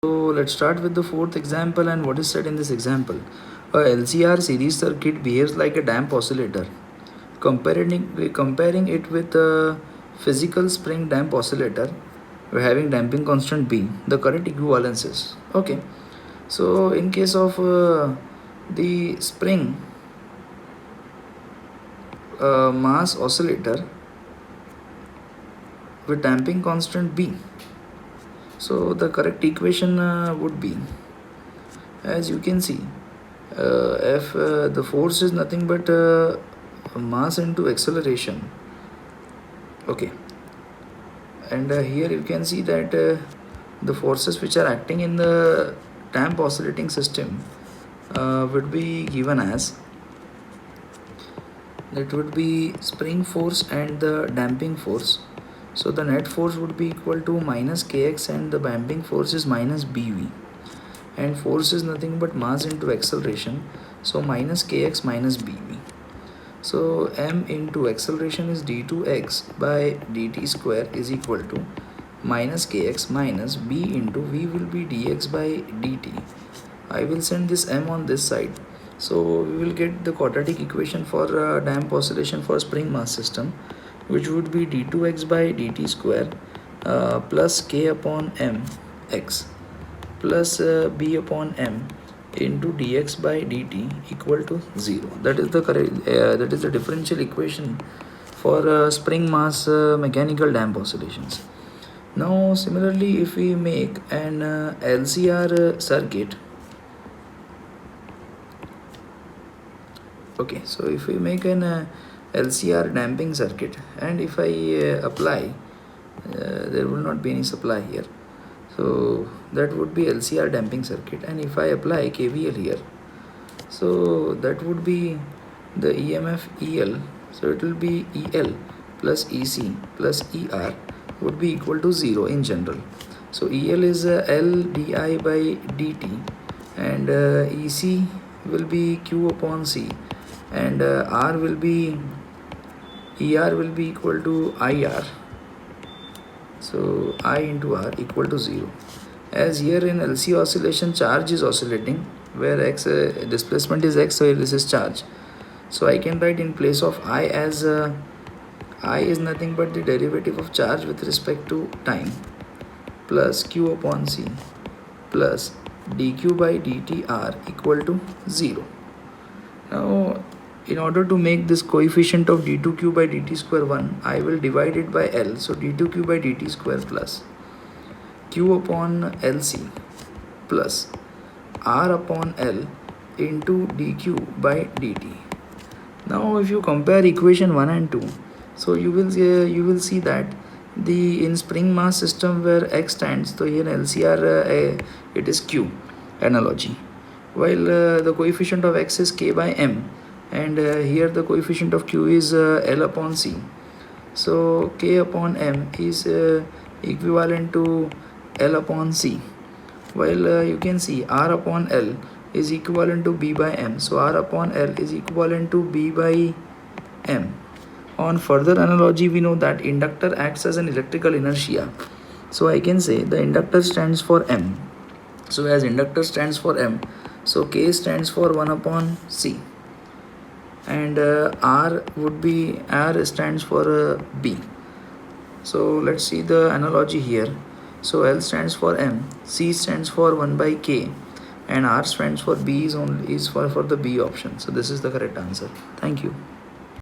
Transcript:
So let's start with the fourth example and what is said in this example. A LCR series circuit behaves like a damp oscillator. Comparing it with a physical spring damp oscillator, we're having damping constant B. The correct equivalence is okay. So in case of the spring mass oscillator with damping constant B, so the correct equation would be, as you can see, if the force is nothing but mass into acceleration, okay, and here you can see that the forces which are acting in the damp oscillating system would be given as, that would be spring force and the damping force. So the net force would be equal to minus kx and the damping force is minus bv, and force is nothing but mass into acceleration, so minus kx minus bv. So m into acceleration is d2x by dt square is equal to minus kx minus b into v will be dx by dt. I will send this m on this side, so we will get the quadratic equation for damp oscillation for spring mass system, which would be d2x by dt square plus k upon m x plus b upon m into dx by dt equal to 0. That is the correct that is the differential equation for spring mass mechanical damp oscillations. Now similarly, if we make an LCR circuit, okay, so if we make an LCR damping circuit, and if I apply, there will not be any supply here, so that would be LCR damping circuit, and if I apply KVL here, so that would be the EMF EL, so it will be EL plus EC plus ER would be equal to 0 in general. So EL is L di by dt, and EC will be Q upon C, and R will be ER will be equal to IR, so I into R equal to 0. As here in LC oscillation, charge is oscillating, where x displacement is x, so this is charge. So I can write in place of I as I is nothing but the derivative of charge with respect to time, plus Q upon C plus dq by dt R equal to 0. Now in order to make this coefficient of d2q by dt square 1, I will divide it by L, so d2q by dt square plus Q upon LC plus R upon L into dq by dt. Now if you compare equation 1 and 2, so you will see that the in spring mass system where x stands, so here in LCR it is Q analogy, while the coefficient of x is k by m, and here the coefficient of q is L upon C. So k upon m is equivalent to L upon C, while you can see R upon L is equivalent to B by M, so R upon L is equivalent to B by M. On further analogy, we know that inductor acts as an electrical inertia, so I can say the inductor stands for M. So as inductor stands for M, so K stands for 1 upon C, and R stands for B. So let's see the analogy here. So L stands for M, C stands for 1 by K, and R stands for B is for the B option. So this is the correct answer. Thank you.